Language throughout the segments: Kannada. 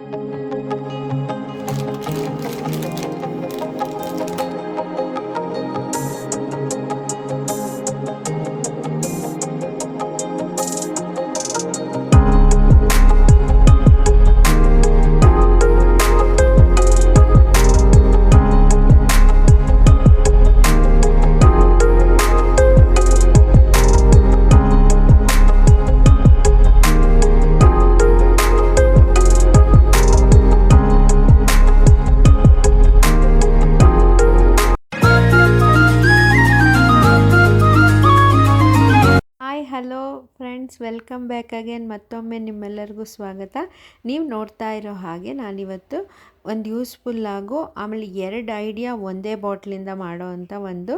Hello friends, welcome back again. ಮತ್ತೊಮ್ಮೆ ನಿಮ್ಮೆಲ್ಲರಿಗೂ ಸ್ವಾಗತ. ನೀವು ನೋಡ್ತಾ ಇರೋ ಹಾಗೆ ನಾನಿವತ್ತು ಒಂದು ಯೂಸ್ಫುಲ್ ಆಗೋ ಆಮೇಲೆ 2 ಐಡಿಯಾ ಒಂದೇ ಬಾಟ್ಲಿಂದ ಮಾಡೋ ಅಂಥ ಒಂದು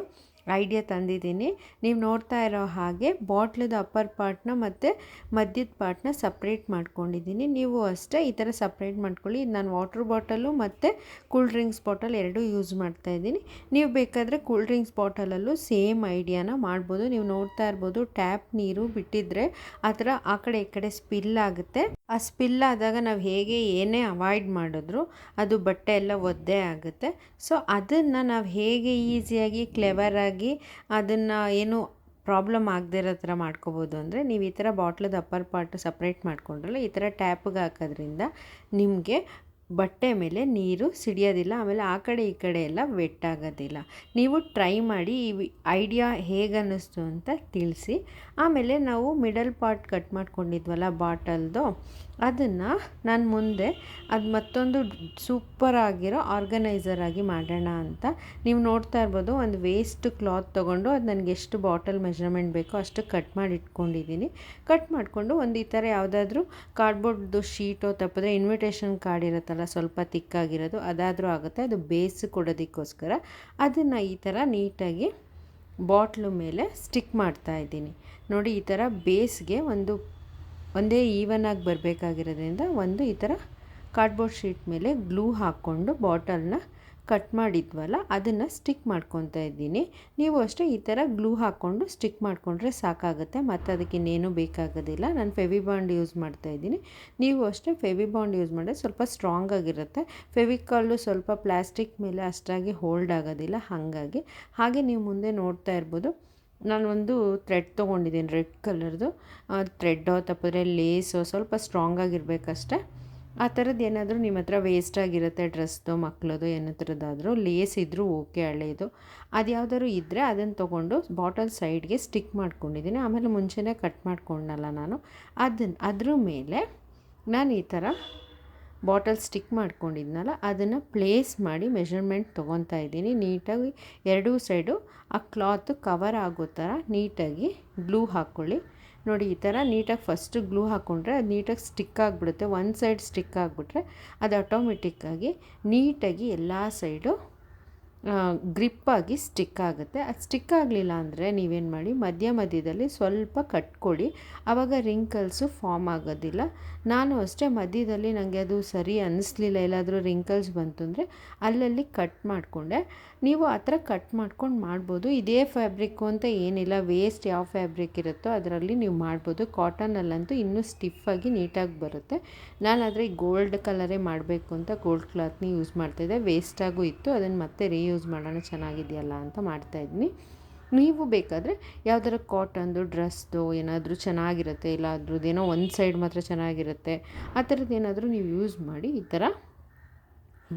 ಐಡಿಯಾ ತಂದಿದ್ದೀನಿ. ನೀವು ನೋಡ್ತಾ ಇರೋ ಹಾಗೆ ಬಾಟ್ಲದ ಅಪ್ಪರ್ ಪಾರ್ಟ್ನ ಮತ್ತು ಮಧ್ಯದ ಪಾರ್ಟ್ನ ಸಪ್ರೇಟ್ ಮಾಡ್ಕೊಂಡಿದ್ದೀನಿ. ನೀವು ಅಷ್ಟೇ ಈ ಥರ ಸಪ್ರೇಟ್ ಮಾಡ್ಕೊಳ್ಳಿ. ನಾನು ವಾಟರ್ ಬಾಟಲು ಮತ್ತು ಕೂಲ್ ಡ್ರಿಂಕ್ಸ್ ಬಾಟಲ್ ಎರಡೂ ಯೂಸ್ ಮಾಡ್ತಾಯಿದ್ದೀನಿ. ನೀವು ಬೇಕಾದರೆ ಕೂಲ್ ಡ್ರಿಂಕ್ಸ್ ಬಾಟಲಲ್ಲೂ ಸೇಮ್ ಐಡಿಯಾನ ಮಾಡ್ಬೋದು. ನೀವು ನೋಡ್ತಾ ಇರ್ಬೋದು, ಟ್ಯಾಪ್ ನೀರು ಬಿಟ್ಟಿದ್ರೆ ಆ ಥರ ಆ ಕಡೆ ಈ ಕಡೆ ಸ್ಪಿಲ್ ಆಗುತ್ತೆ. ಆ ಸ್ಪಿಲ್ ಆದಾಗ ನಾವು ಹೇಗೆ ಏನೇ ಅವಾಯ್ಡ್ ಮಾಡಿದ್ರು ಅದು ಬಟ್ಟೆ ಎಲ್ಲ ಒದ್ದೆ ಆಗುತ್ತೆ. ಸೊ ಅದನ್ನು ನಾವು ಹೇಗೆ ಈಸಿಯಾಗಿ ಕ್ಲೆವರಾಗಿ ಅದನ್ನು ಏನು ಪ್ರಾಬ್ಲಮ್ ಆಗದೇ ಇರೋ ಥರ ಮಾಡ್ಕೋಬೋದು ಅಂದರೆ, ನೀವು ಈ ಥರ ಬಾಟ್ಲದ ಅಪ್ಪರ್ ಪಾರ್ಟ್ ಸಪ್ರೇಟ್ ಮಾಡ್ಕೊಂಡ್ರಲ್ಲ, ಈ ಥರ ಟ್ಯಾಪ್ಗೆ ಹಾಕೋದ್ರಿಂದ ನಿಮಗೆ ಬಟ್ಟೆ ಮೇಲೆ ನೀರು ಸಿಡಿಯೋದಿಲ್ಲ. ಆಮೇಲೆ ಆ ಕಡೆ ಈ ಕಡೆ ಎಲ್ಲ ವೆಟ್ ಆಗೋದಿಲ್ಲ. ನೀವು ಟ್ರೈ ಮಾಡಿ ಈ ಐಡಿಯಾ ಹೇಗೆ ಅನ್ನಿಸ್ತು ಅಂತ ತಿಳಿಸಿ. ಆಮೇಲೆ ನಾವು ಮಿಡಲ್ ಪಾರ್ಟ್ ಕಟ್ ಮಾಡ್ಕೊಂಡಿದ್ವಲ್ಲ ಬಾಟಲ್ದು, ಅದನ್ನು ನಾನು ಮುಂದೆ ಅದು ಮತ್ತೊಂದು ಸೂಪರ್ ಆಗಿರೋ ಆರ್ಗನೈಸರ್ ಆಗಿ ಮಾಡೋಣ ಅಂತ. ನೀವು ನೋಡ್ತಾ ಇರ್ಬೋದು, ಒಂದು ವೇಸ್ಟ್ ಕ್ಲಾತ್ ತೊಗೊಂಡು ಅದು ನನಗೆ ಎಷ್ಟು ಬಾಟಲ್ ಮೆಜರ್ಮೆಂಟ್ ಬೇಕೋ ಅಷ್ಟು ಕಟ್ ಮಾಡಿ ಇಟ್ಕೊಂಡಿದ್ದೀನಿ. ಕಟ್ ಮಾಡಿಕೊಂಡು ಒಂದು ಈ ಥರ ಯಾವುದಾದ್ರೂ ಕಾರ್ಡ್ಬೋರ್ಡ್ದು ಶೀಟೋ ತಪ್ಪಿದ್ರೆ ಇನ್ವಿಟೇಷನ್ ಕಾರ್ಡ್ ಇರುತ್ತಲ್ಲ ಸ್ವಲ್ಪ ತಿಕ್ಕಾಗಿರೋದು, ಅದಾದರೂ ಆಗುತ್ತೆ. ಅದು ಬೇಸ್ ಕೊಡೋದಕ್ಕೋಸ್ಕರ ಅದನ್ನು ಈ ಥರ ನೀಟಾಗಿ ಬಾಟ್ಲು ಮೇಲೆ ಸ್ಟಿಕ್ ಮಾಡ್ತಾ ಇದ್ದೀನಿ. ನೋಡಿ, ಈ ಥರ ಬೇಸ್ಗೆ ಒಂದೇ ಈವನ್ ಆಗಿ ಬರಬೇಕಾಗಿರೋದ್ರಿಂದ ಒಂದು ಈ ಥರ ಕಾರ್ಡ್ಬೋರ್ಡ್ ಶೀಟ್ ಮೇಲೆ ಗ್ಲೂ ಹಾಕ್ಕೊಂಡು ಬಾಟಲ್ನ ಕಟ್ ಮಾಡಿದ್ವಲ್ಲ ಅದನ್ನು ಸ್ಟಿಕ್ ಮಾಡ್ಕೊತಾ ಇದ್ದೀನಿ. ನೀವು ಅಷ್ಟೇ ಈ ಥರ ಗ್ಲೂ ಹಾಕ್ಕೊಂಡು ಸ್ಟಿಕ್ ಮಾಡಿಕೊಂಡ್ರೆ ಸಾಕಾಗುತ್ತೆ. ಮತ್ತು ಅದಕ್ಕೆ ಇನ್ನೇನು ಬೇಕಾಗೋದಿಲ್ಲ. ನಾನು ಫೆವಿಬಾಂಡ್ ಯೂಸ್ ಮಾಡ್ತಾಯಿದ್ದೀನಿ. ನೀವು ಅಷ್ಟೇ ಫೆವಿಬಾಂಡ್ ಯೂಸ್ ಮಾಡಿದ್ರೆ ಸ್ವಲ್ಪ ಸ್ಟ್ರಾಂಗ್ ಆಗಿರುತ್ತೆ. ಫೆವಿಕಾಲು ಸ್ವಲ್ಪ ಪ್ಲಾಸ್ಟಿಕ್ ಮೇಲೆ ಅಷ್ಟಾಗಿ ಹೋಲ್ಡ್ ಆಗೋದಿಲ್ಲ. ಹಾಗೆ ನೀವು ಮುಂದೆ ನೋಡ್ತಾ ಇರ್ಬೋದು, ನಾನೊಂದು ಥ್ರೆಡ್ ತೊಗೊಂಡಿದ್ದೀನಿ ರೆಡ್ ಕಲರ್ದು. ಥ್ರೆಡ್ಡೋ ತಪ್ಪಿದ್ರೆ ಲೇಸೋ ಸ್ವಲ್ಪ ಸ್ಟ್ರಾಂಗ್ ಆಗಿರಬೇಕಷ್ಟೆ. ಆ ಥರದ್ದು ಏನಾದರೂ ನಿಮ್ಮ ಹತ್ರ ವೇಸ್ಟ್ ಆಗಿರುತ್ತೆ, ಡ್ರೆಸ್ದು ಮಕ್ಕಳದು ಏನೋ ಥರದ್ದಾದರೂ ಲೇಸ್ ಇದ್ದರೂ ಓಕೆ, ಹಳೇದು ಅದು ಯಾವುದಾದ್ರು ಇದ್ದರೆ ಅದನ್ನು ತೊಗೊಂಡು ಬಾಟಲ್ ಸೈಡ್ಗೆ ಸ್ಟಿಕ್ ಮಾಡ್ಕೊಂಡಿದ್ದೀನಿ. ಆಮೇಲೆ ಮುಂಚೆನೇ ಕಟ್ ಮಾಡ್ಕೊಂಡಲ್ಲ ನಾನು, ಅದ್ರ ಮೇಲೆ ನಾನು ಈ ಥರ ಬಾಟಲ್ ಸ್ಟಿಕ್ ಮಾಡ್ಕೊಂಡಿದ್ನಲ್ಲ ಅದನ್ನು ಪ್ಲೇಸ್ ಮಾಡಿ ಮೆಷರ್ಮೆಂಟ್ ತೊಗೊತಾ ಇದ್ದೀನಿ. ನೀಟಾಗಿ ಎರಡೂ ಸೈಡು ಆ ಕ್ಲಾತ್ ಕವರ್ ಆಗೋ ಥರ ನೀಟಾಗಿ ಗ್ಲೂ ಹಾಕ್ಕೊಳ್ಳಿ. ನೋಡಿ, ಈ ಥರ ನೀಟಾಗಿ ಫಸ್ಟ್ ಗ್ಲೂ ಹಾಕ್ಕೊಂಡ್ರೆ ಅದು ನೀಟಾಗಿ ಸ್ಟಿಕ್ ಆಗಿಬಿಡುತ್ತೆ. ಒಂದು ಸೈಡ್ ಸ್ಟಿಕ್ ಆಗಿಬಿಟ್ರೆ ಅದು ಆಟೋಮೆಟಿಕ್ಕಾಗಿ ನೀಟಾಗಿ ಎಲ್ಲ ಸೈಡು ಗ್ರಿಪ್ಪಾಗಿ ಸ್ಟಿಕ್ ಆಗುತ್ತೆ. ಅದು ಸ್ಟಿಕ್ ಆಗಲಿಲ್ಲ ಅಂದರೆ ನೀವೇನು ಮಾಡಿ, ಮಧ್ಯದಲ್ಲಿ ಸ್ವಲ್ಪ ಕಟ್ಕೊಳ್ಳಿ. ಆವಾಗ ರಿಂಕಲ್ಸು ಫಾರ್ಮ್ ಆಗೋದಿಲ್ಲ. ನಾನು ಅಷ್ಟೇ ಮಧ್ಯದಲ್ಲಿ ನನಗೆ ಅದು ಸರಿ ಅನ್ನಿಸ್ಲಿಲ್ಲ, ಎಲ್ಲಾದರೂ ರಿಂಕಲ್ಸ್ ಬಂತು ಅಂದರೆ ಅಲ್ಲಲ್ಲಿ ಕಟ್ ಮಾಡಿಕೊಂಡೆ. ನೀವು ಆ ಥರ ಕಟ್ ಮಾಡ್ಕೊಂಡು ಮಾಡ್ಬೋದು. ಇದೇ ಫ್ಯಾಬ್ರಿಕ್ಕು ಅಂತ ಏನಿಲ್ಲ, ವೇಸ್ಟ್ ಯಾವ ಫ್ಯಾಬ್ರಿಕ್ ಇರುತ್ತೋ ಅದರಲ್ಲಿ ನೀವು ಮಾಡ್ಬೋದು. ಕಾಟನಲ್ಲಂತೂ ಇನ್ನೂ ಸ್ಟಿಫಾಗಿ ನೀಟಾಗಿ ಬರುತ್ತೆ. ನಾನು ಆದರೆ ಗೋಲ್ಡ್ ಕಲರೇ ಮಾಡಬೇಕು ಅಂತ ಗೋಲ್ಡ್ ಕ್ಲಾತ್ನ ಯೂಸ್ ಮಾಡ್ತಾಯಿದ್ದೆ. ವೇಸ್ಟಾಗೂ ಇತ್ತು, ಅದನ್ನು ಮತ್ತೆ ರೀಯೂಸ್ ಮಾಡೋಣ ಚೆನ್ನಾಗಿದೆಯಲ್ಲ ಅಂತ ಮಾಡ್ತಾಯಿದ್ದೀನಿ. ನೀವು ಬೇಕಾದರೆ ಯಾವ್ದಾರ ಕಾಟನ್ದು ಡ್ರೆಸ್ದು ಏನಾದರೂ ಚೆನ್ನಾಗಿರುತ್ತೆ, ಇಲ್ಲ ಅದ್ರದ್ದೇನೋ ಒಂದು ಸೈಡ್ ಮಾತ್ರ ಚೆನ್ನಾಗಿರುತ್ತೆ, ಆ ಥರದ್ದು ಏನಾದರೂ ನೀವು ಯೂಸ್ ಮಾಡಿ. ಈ ಥರ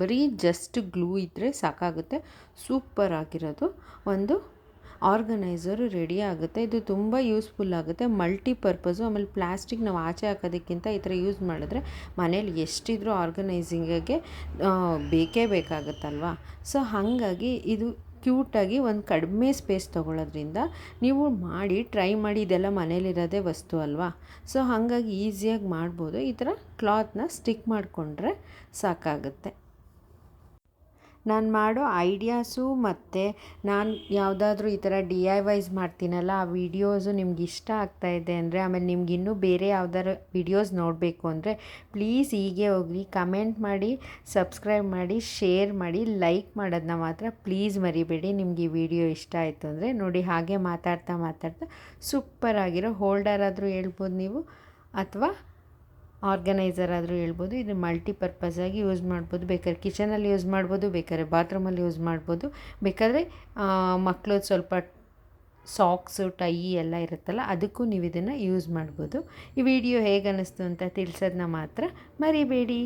ಬರೀ ಜಸ್ಟ್ ಗ್ಲೂ ಇದ್ದರೆ ಸಾಕಾಗುತ್ತೆ. ಸೂಪರ್ ಆಗಿರೋದು ಒಂದು ಆರ್ಗನೈಸರು ರೆಡಿ ಆಗುತ್ತೆ. ಇದು ತುಂಬ ಯೂಸ್ಫುಲ್ ಆಗುತ್ತೆ, ಮಲ್ಟಿಪರ್ಪಸು. ಆಮೇಲೆ ಪ್ಲಾಸ್ಟಿಕ್ ನಾವು ಆಚೆ ಹಾಕೋದಕ್ಕಿಂತ ಈ ಥರ ಯೂಸ್ ಮಾಡಿದ್ರೆ ಮನೇಲಿ ಎಷ್ಟಿದ್ರೂ ಆರ್ಗನೈಸಿಂಗಿಗೆ ಬೇಕೇ ಬೇಕಾಗುತ್ತಲ್ವ. ಸೊ ಹಾಗಾಗಿ ಇದು ಕ್ಯೂಟಾಗಿ ಒಂದು ಕಡಿಮೆ ಸ್ಪೇಸ್ ತೊಗೊಳ್ಳೋದ್ರಿಂದ ನೀವು ಮಾಡಿ ಟ್ರೈ ಮಾಡಿ. ಇದೆಲ್ಲ ಮನೇಲಿರೋದೇ ವಸ್ತು ಅಲ್ವಾ. ಸೊ ಹಾಗಾಗಿ ಈಸಿಯಾಗಿ ಮಾಡ್ಬೋದು. ಈ ಥರ ಕ್ಲಾತ್ನ ಸ್ಟಿಕ್ ಮಾಡಿಕೊಂಡ್ರೆ ಸಾಕಾಗುತ್ತೆ. ನಾನು ಮಾಡೋ ಐಡಿಯಾಸು ಮತ್ತು ನಾನು ಯಾವುದಾದ್ರೂ ಈ ಥರ DIYs ಮಾಡ್ತೀನಲ್ಲ, ಆ ವಿಡಿಯೋಸು ನಿಮ್ಗೆ ಇಷ್ಟ ಆಗ್ತಾಯಿದೆ ಅಂದರೆ, ಆಮೇಲೆ ನಿಮ್ಗೆ ಇನ್ನೂ ಬೇರೆ ಯಾವ್ದಾರು ವಿಡಿಯೋಸ್ ನೋಡಬೇಕು ಅಂದರೆ ಪ್ಲೀಸ್ ಹೀಗೆ ಹೋಗಿ ಕಮೆಂಟ್ ಮಾಡಿ, ಸಬ್ಸ್ಕ್ರೈಬ್ ಮಾಡಿ, ಶೇರ್ ಮಾಡಿ, ಲೈಕ್ ಮಾಡೋದನ್ನ ಮಾತ್ರ ಪ್ಲೀಸ್ ಮರಿಬೇಡಿ. ನಿಮ್ಗೆ ಈ ವಿಡಿಯೋ ಇಷ್ಟ ಆಯಿತು ಅಂದರೆ ನೋಡಿ, ಹಾಗೆ ಮಾತಾಡ್ತಾ ಸೂಪರಾಗಿರೋ ಹೋಲ್ಡರ್ ಆದರೂ ಹೇಳ್ಬೋದು ನೀವು, ಅಥವಾ ಆರ್ಗನೈಸರ್ ಆದರೂ ಹೇಳ್ಬೋದು. ಇದು ಮಲ್ಟಿಪರ್ಪಸಾಗಿ ಯೂಸ್ ಮಾಡ್ಬೋದು. ಬೇಕಾದ್ರೆ ಕಿಚನಲ್ಲಿ ಯೂಸ್ ಮಾಡ್ಬೋದು, ಬೇಕಾದ್ರೆ ಬಾತ್ರೂಮಲ್ಲಿ ಯೂಸ್ ಮಾಡ್ಬೋದು, ಬೇಕಾದರೆ ಮಕ್ಕಳು ಸ್ವಲ್ಪ ಸಾಕ್ಸು ಟೈ ಎಲ್ಲ ಇರುತ್ತಲ್ಲ ಅದಕ್ಕೂ ನೀವು ಇದನ್ನು ಯೂಸ್ ಮಾಡ್ಬೋದು. ಈ ವಿಡಿಯೋ ಹೇಗೆ ಅನ್ನಿಸ್ತು ಅಂತ ತಿಳಿಸೋದನ್ನ ಮಾತ್ರ ಮರಿಬೇಡಿ.